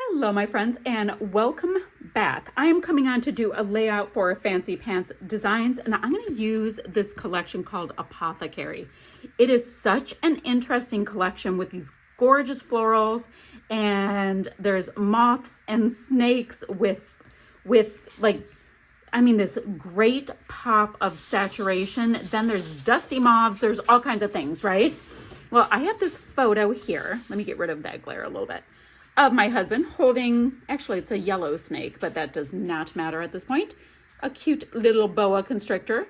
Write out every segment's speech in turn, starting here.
Hello my friends and welcome back. I am coming on to do a layout for Fancy Pants Designs and I'm going to use this collection called Apothecary. It is such an interesting collection with these gorgeous florals and there's moths and snakes with this great pop of saturation. Then there's dusty mauves, there's all kinds of things, right? Well, I have this photo here. Let me get rid of that glare a little bit. Of my husband holding, actually it's a yellow snake, but that does not matter at this point, a cute little boa constrictor.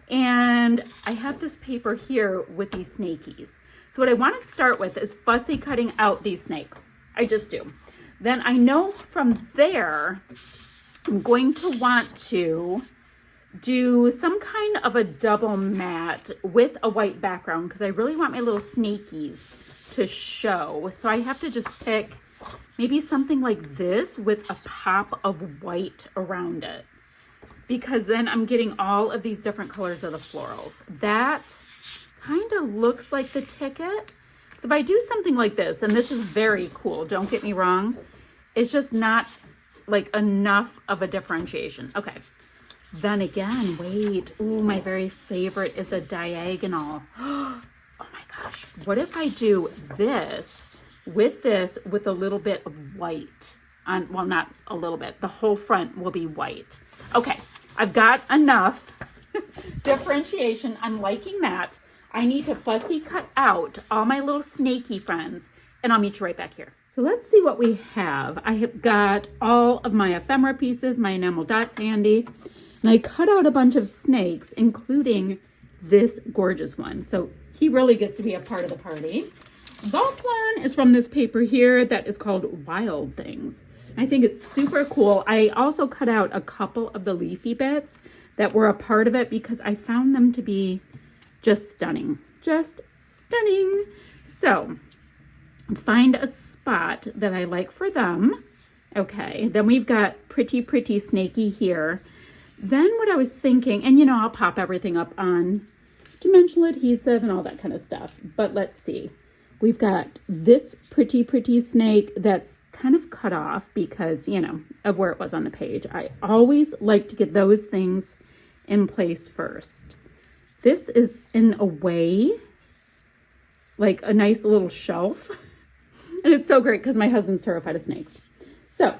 And I have this paper here with these snakies. So what I want to start with is fussy cutting out these snakes. I just do. Then I know from there, I'm going to want to do some kind of a double mat with a white background because I really want my little snakies to show. So I have to just pick maybe something like this with a pop of white around it, because then I'm getting all of these different colors of the florals. That kind of looks like the ticket. So if I do something like this, and this is very cool, don't get me wrong, it's just not like enough of a differentiation. Okay, then again, wait, ooh, my very favorite is a diagonal. Oh my gosh, what if I do this with a little bit of white on, well, not a little bit, the whole front will be white. Okay, I've got enough differentiation. I'm liking that. I need to fussy cut out all my little snaky friends and I'll meet you right back here. So let's see what we have. I have got all of my ephemera pieces, my enamel dots handy, and I cut out a bunch of snakes, including this gorgeous one. So he really gets to be a part of the party. The plan is from this paper here that is called Wild Things. I think it's super cool. I also cut out a couple of the leafy bits that were a part of it because I found them to be just stunning. Just stunning. So let's find a spot that I like for them. Okay, then we've got pretty snaky here. Then what I was thinking, and I'll pop everything up on dimensional adhesive and all that kind of stuff. But let's see. We've got this pretty snake that's kind of cut off because, of where it was on the page. I always like to get those things in place first. This is, in a way, like a nice little shelf. And it's so great because my husband's terrified of snakes. So,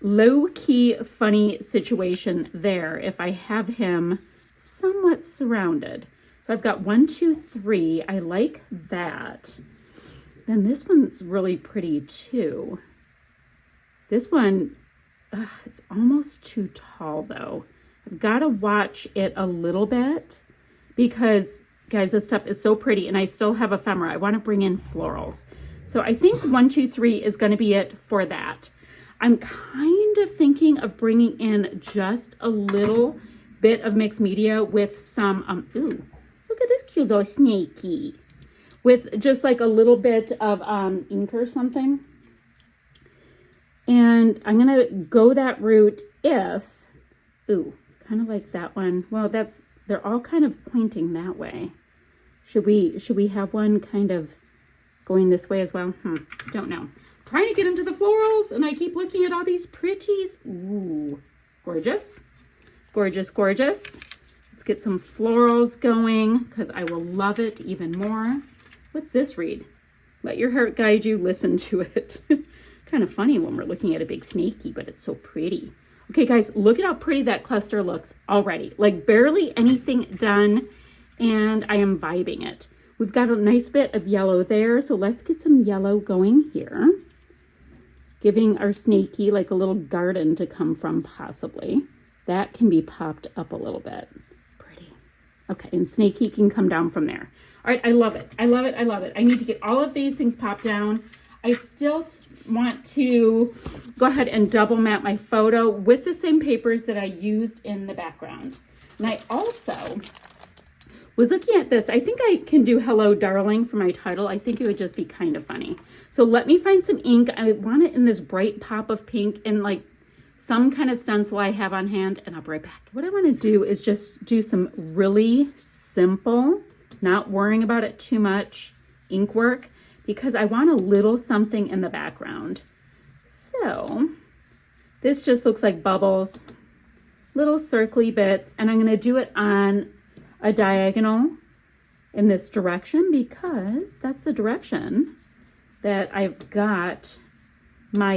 low-key funny situation there if I have him somewhat surrounded. So I've got 1, 2, 3. I like that. Then this one's really pretty too. This one, it's almost too tall though. I've got to watch it a little bit because, guys, this stuff is so pretty and I still have ephemera. I want to bring in florals. So I think 1, 2, 3 is going to be it for that. I'm kind of thinking of bringing in just a little bit of mixed media with some, ooh, look at this cute little snaky. With just like a little bit of ink or something. And I'm going to go that route if, ooh, kind of like that one. Well, they're all kind of pointing that way. Should we have one kind of going this way as well? Don't know. Trying to get into the florals and I keep looking at all these pretties. Ooh, gorgeous. Gorgeous. Let's get some florals going because I will love it even more. What's this read? Let your heart guide you, listen to it. Kind of funny when we're looking at a big snaky, but it's so pretty. Okay, guys, look at how pretty that cluster looks already. Like barely anything done and I am vibing it. We've got a nice bit of yellow there, so let's get some yellow going here. Giving our snaky like a little garden to come from possibly. That can be popped up a little bit. Pretty. Okay, and snaky can come down from there. All right, I love it. I need to get all of these things popped down. I still want to go ahead and double mat my photo with the same papers that I used in the background. And I also was looking at this. I think I can do Hello Darling for my title. I think it would just be kind of funny. So let me find some ink. I want it in this bright pop of pink and like some kind of stencil I have on hand, and I'll be right back. What I want to do is just do some really simple, not worrying about it too much, ink work, because I want a little something in the background. So this just looks like bubbles, little circly bits, and I'm going to do it on a diagonal in this direction because that's the direction that I've got my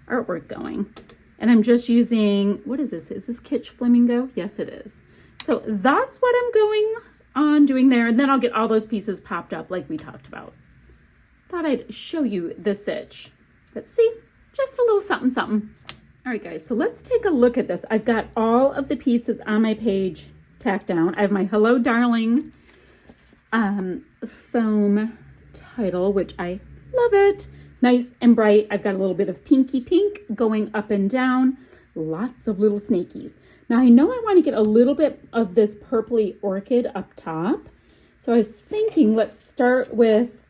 artwork going. And I'm just using, what is this? Is this Kitsch Flamingo? Yes, it is. So that's what I'm going on doing there. And then I'll get all those pieces popped up like we talked about. Thought I'd show you the stitch. But see, just a little something, something. All right, guys, so let's take a look at this. I've got all of the pieces on my page tacked down. I have my Hello Darling foam title, which I love it. Nice and bright. I've got a little bit of pinky pink going up and down. Lots of little snakies. Now I know I want to get a little bit of this purpley orchid up top. So I was thinking let's start with,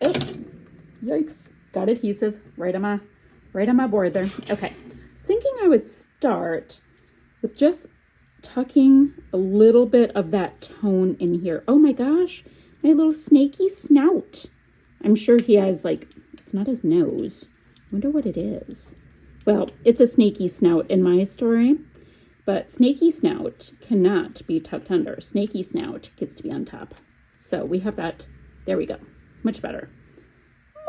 oh, yikes, got adhesive right on my board there. Okay, thinking I would start with just tucking a little bit of that tone in here. Oh my gosh, my little snaky snout. I'm sure he has like, it's not his nose. I wonder what it is. Well, it's a snaky snout in my story, but snaky snout cannot be tucked under. Snaky snout gets to be on top. So we have that. There we go. Much better.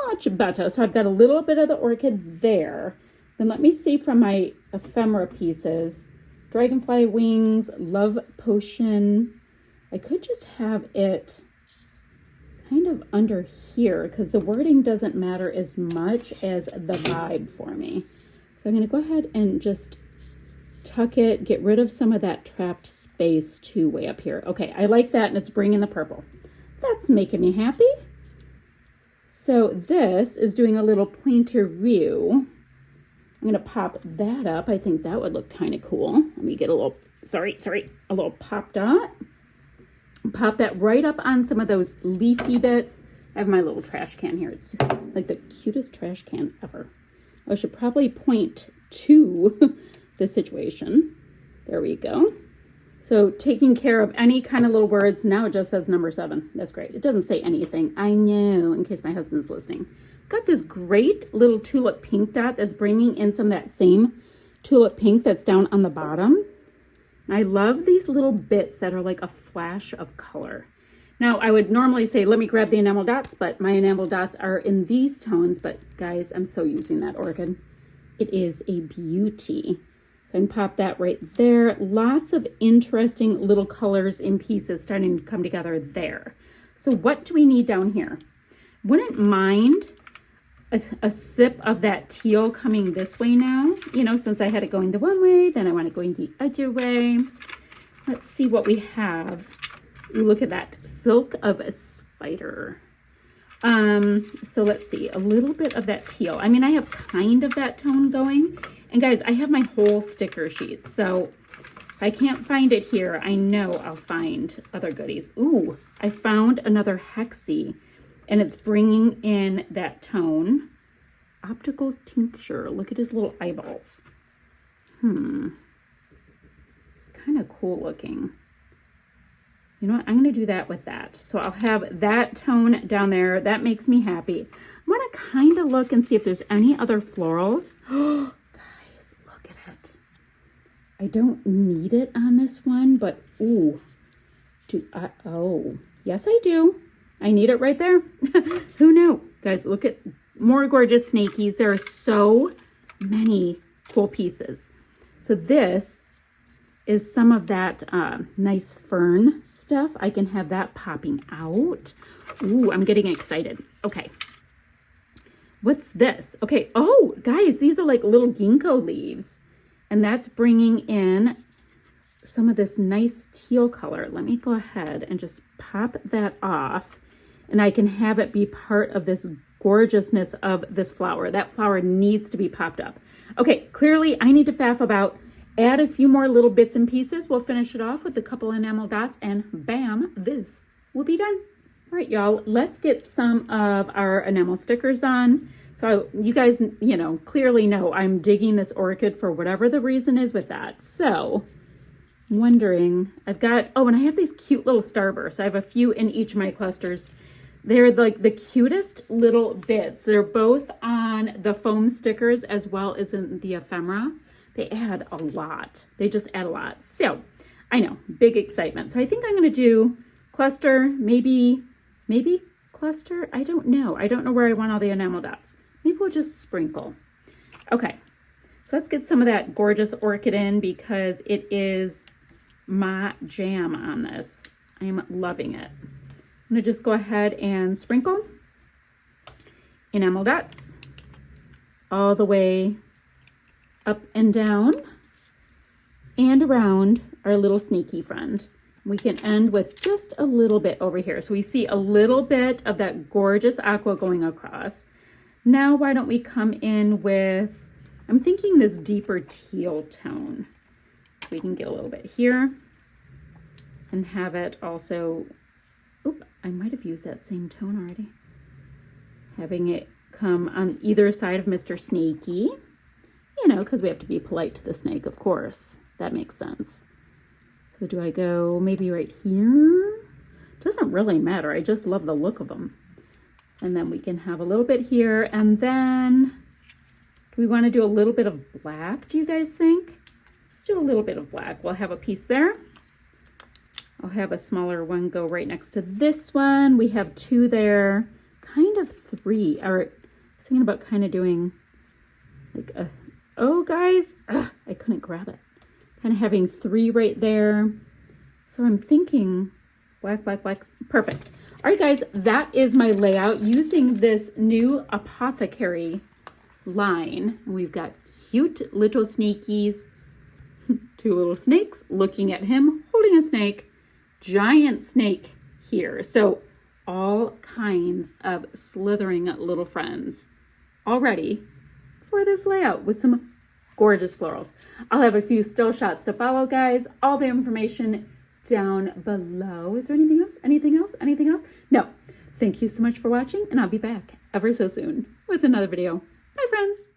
Much better. So I've got a little bit of the orchid there. Then let me see from my ephemera pieces. Dragonfly wings, love potion. I could just have it kind of under here because the wording doesn't matter as much as the vibe for me. So I'm going to go ahead and just tuck it, get rid of some of that trapped space too way up here. Okay, I like that, and it's bringing the purple. That's making me happy. So this is doing a little pointeroo. I'm going to pop that up. I think that would look kind of cool. Let me get a little, a little pop dot. Pop that right up on some of those leafy bits. I have my little trash can here. It's like the cutest trash can ever. I should probably point to the situation. There we go. So taking care of any kind of little words. Now it just says number 7. That's great. It doesn't say anything. I know, in case my husband's listening. Got this great little tulip pink dot that's bringing in some of that same tulip pink that's down on the bottom. I love these little bits that are like a flash of color. Now, I would normally say, let me grab the enamel dots, but my enamel dots are in these tones. But guys, I'm so using that orchid. It is a beauty. So I can pop that right there. Lots of interesting little colors in pieces starting to come together there. So what do we need down here? Wouldn't mind a sip of that teal coming this way now. You know, since I had it going the one way, then I want it going the other way. Let's see what we have. Look at that. Silk of a Spider. So let's see. A little bit of that teal. I mean, I have kind of that tone going. And guys, I have my whole sticker sheet. So if I can't find it here, I know I'll find other goodies. Ooh, I found another hexie. And it's bringing in that tone. Optical tincture. Look at his little eyeballs. It's kind of cool looking. You know what? I'm going to do that with that. So I'll have that tone down there. That makes me happy. I want to kind of look and see if there's any other florals. Guys, look at it. I don't need it on this one, but ooh. Oh, yes I do. I need it right there. Who knew? Guys, look at more gorgeous snakies. There are so many cool pieces. So this is some of that nice fern stuff. I can have that popping out. Ooh, I'm getting excited. Okay. What's this? Okay. Oh, guys, these are like little ginkgo leaves. And that's bringing in some of this nice teal color. Let me go ahead and just pop that off. And I can have it be part of this gorgeousness of this flower. That flower needs to be popped up. Okay, clearly I need to faff about, add a few more little bits and pieces. We'll finish it off with a couple enamel dots and bam, this will be done. All right, y'all, let's get some of our enamel stickers on. So you guys, you know, clearly know I'm digging this orchid for whatever the reason is with that. So I'm wondering, I've got, oh, and I have these cute little starbursts. I have a few in each of my clusters. They're like the cutest little bits. They're both on the foam stickers as well as in the ephemera. They add a lot. They just add a lot. So I know, big excitement. So I think I'm going to do cluster, maybe cluster. I don't know. I don't know where I want all the enamel dots. Maybe we'll just sprinkle. Okay. So let's get some of that gorgeous orchid in because it is my jam on this. I am loving it. I'm going to just go ahead and sprinkle enamel dots all the way up and down and around our little sneaky friend. We can end with just a little bit over here. So we see a little bit of that gorgeous aqua going across. Now, why don't we come in with, I'm thinking this deeper teal tone. We can get a little bit here and have it also, oop, I might have used that same tone already. Having it come on either side of Mr. Sneaky, you know, because we have to be polite to the snake, of course. That makes sense. So do I go maybe right here? Doesn't really matter. I just love the look of them. And then we can have a little bit here. And then do we want to do a little bit of black, do you guys think? Let's do a little bit of black. We'll have a piece there. I'll have a smaller one go right next to this one. We have two there, kind of three. Or I was thinking about kind of doing like a, oh guys, I couldn't grab it. Kind of having three right there. So I'm thinking black, black, black. Perfect. All right, guys, that is my layout using this new Apothecary line. We've got cute little sneakies, two little snakes looking at him, holding a snake, giant snake here. So all kinds of slithering little friends all ready for this layout with some gorgeous florals. I'll have a few still shots to follow, guys. All the information down below. Is there anything else? Anything else? Anything else? No. Thank you so much for watching, and I'll be back ever so soon with another video. Bye, friends.